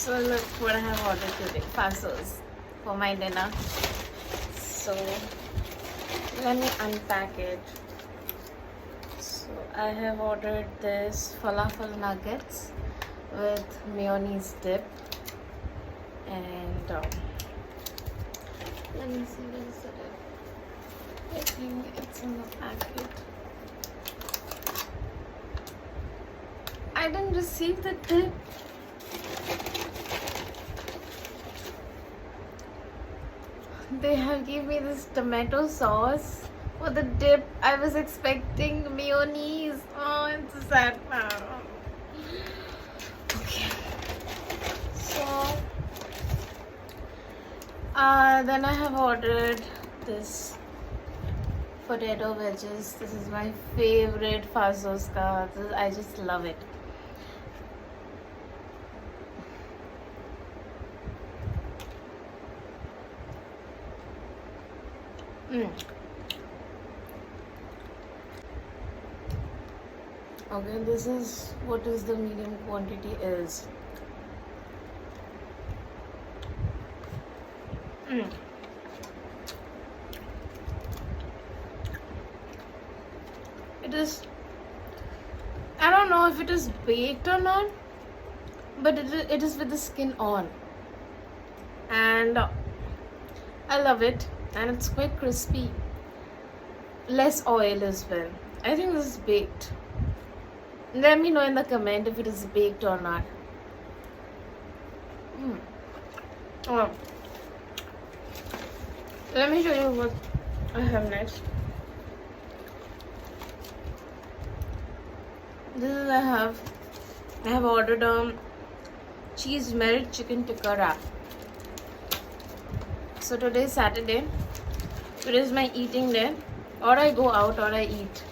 So look what I have ordered today, Faasos, for my dinner. So let me unpack it. So I have ordered this falafel nuggets with mayonnaise dip, and let me see, where is it? I think it's in the packet. I didn't receive the dip. They have given me this tomato sauce for the dip. I was expecting mayonnaise. Oh, it's a sad part. Okay. So, then I have ordered this potato wedges. This is my favorite Faasos ka. I just love it. Okay, this is what is the medium quantity is. It is, I don't know if it is baked or not, but it is with the skin on, and I love it, and it's quite crispy, less oil as well. I think this is baked. Let me know in the comment if it is baked or not. Oh, let me show you what I have next. This is I have ordered cheese melt chicken tikka wrap. So today is Saturday. Today is my eating day. Or I go out or I eat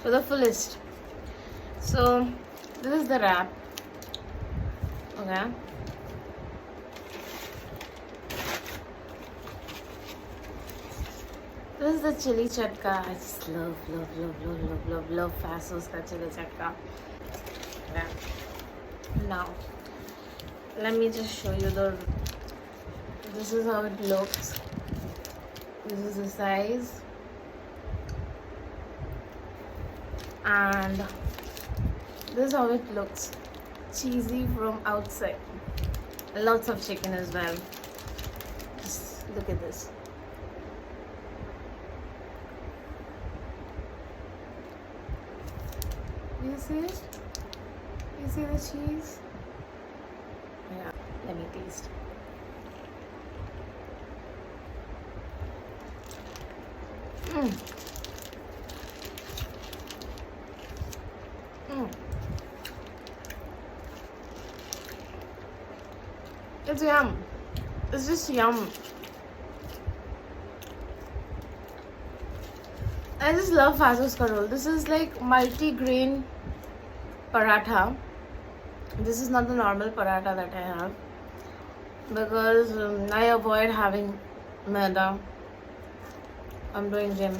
for the fullest. So this is the wrap. Okay. This is the chili chatka. I just love Faasos ka chili chatka. Okay. Now, let me just show you this is how it looks. This is the size. And this is how it looks. Cheesy from outside. Lots of chicken as well. Just look at this. You see it? You see the cheese? Yeah, let me taste. It's yum. It's just yum. I just love Faasos ka roll. This is like multi-grain paratha. This is not the normal paratha that I have, because I avoid having maida. I'm doing gym,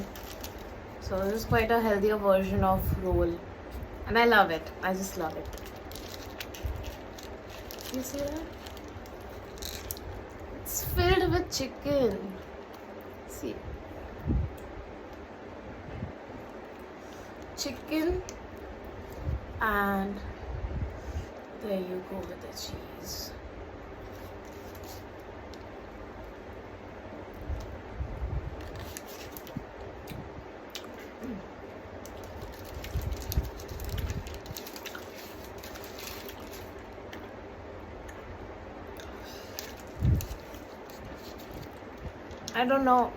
so this is quite a healthier version of roll, and I love it. I just love it. You see that? It's filled with chicken. See, chicken, and there you go with the cheese. I don't know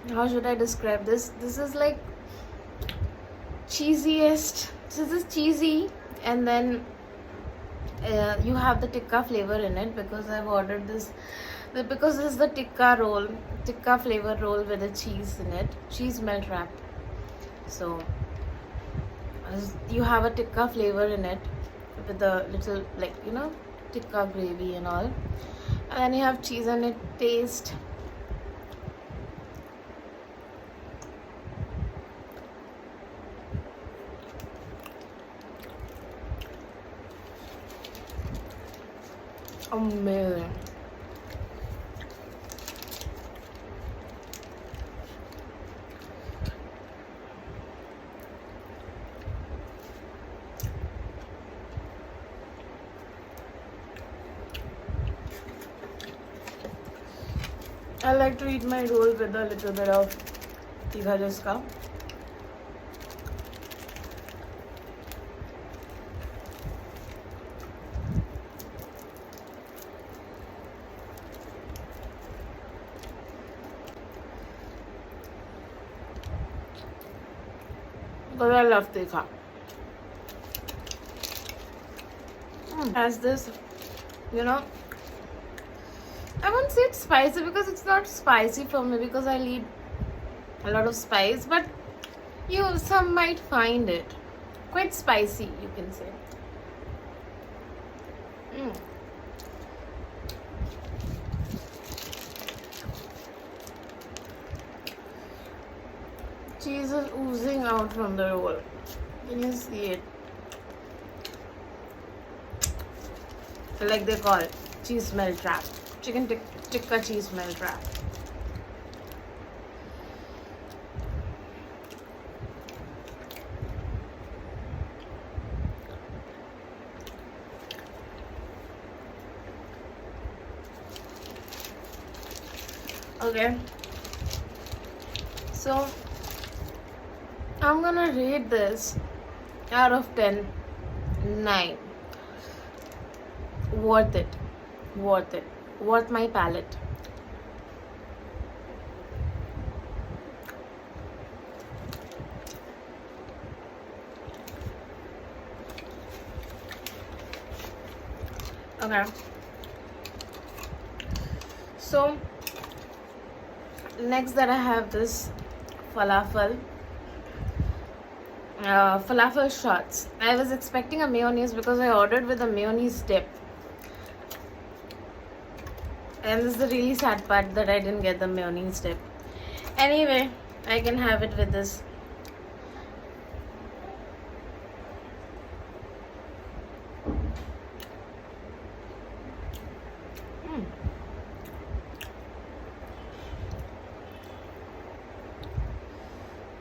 how should I describe this. This is like cheesiest. So this is cheesy, and then you have the tikka flavor in it, because I've ordered this because this is the tikka flavor roll with the cheese in it, cheese melt wrap. So you have a tikka flavor in it with the little, like, tikka gravy and all, and then you have cheese, and it tastes Amazing. I like to eat my roll with a little bit of tikha jaska. Because I love tikha. Has this, you know, I won't say it's spicy because it's not spicy for me because I eat a lot of spice, but some might find it quite spicy, you can say. Cheese is oozing out from the roll. Can you see it? Like they call it, cheese smell trap. Chicken tikka cheese smell trap. Okay, so I'm gonna rate this out of 10, 9. Worth it, worth my palate. Okay, so next that I have this falafel shots. I was expecting a mayonnaise because I ordered with a mayonnaise dip, and this is the really sad part that I didn't get the mayonnaise dip. Anyway, I can have it with this.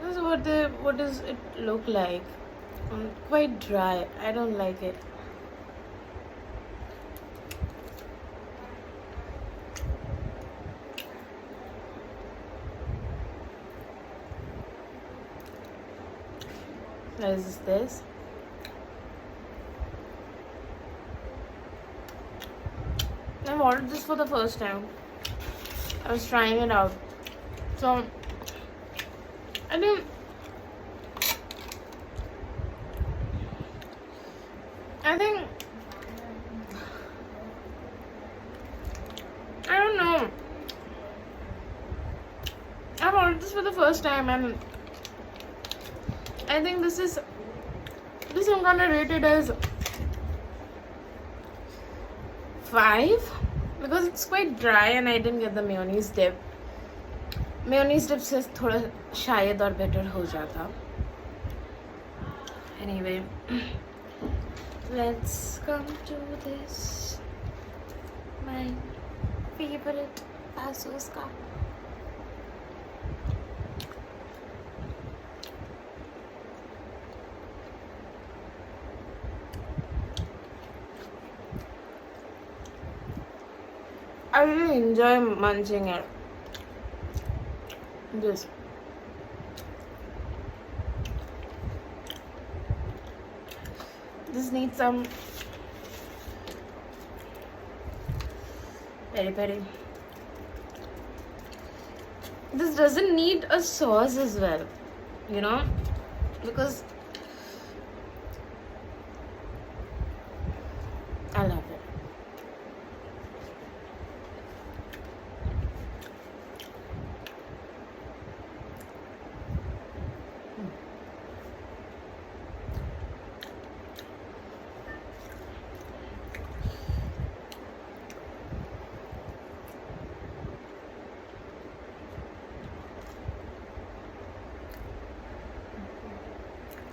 This is what does it look like? Quite dry. I don't like it. Is this? I've ordered this for the first time. I was trying it out. So I don't know. I've ordered this for the first time and I think this I'm gonna rate it as 5 because it's quite dry and I didn't get the mayonnaise dip. Mayonnaise dip से थोड़ा शायद और better हो जाता. Anyway, let's come to this, my favorite Faasos ka. I really enjoy munching it. This. This needs some peri-peri. This doesn't need a sauce as well, you know, because I love it.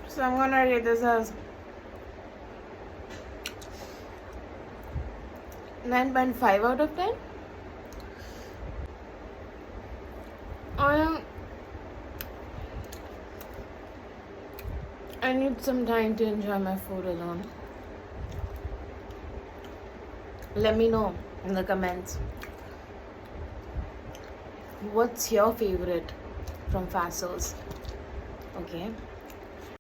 So I'm gonna rate this as 9.5 out of 10. I need some time to enjoy my food alone. Let me know in the comments what's your favorite from Faasos. Okay.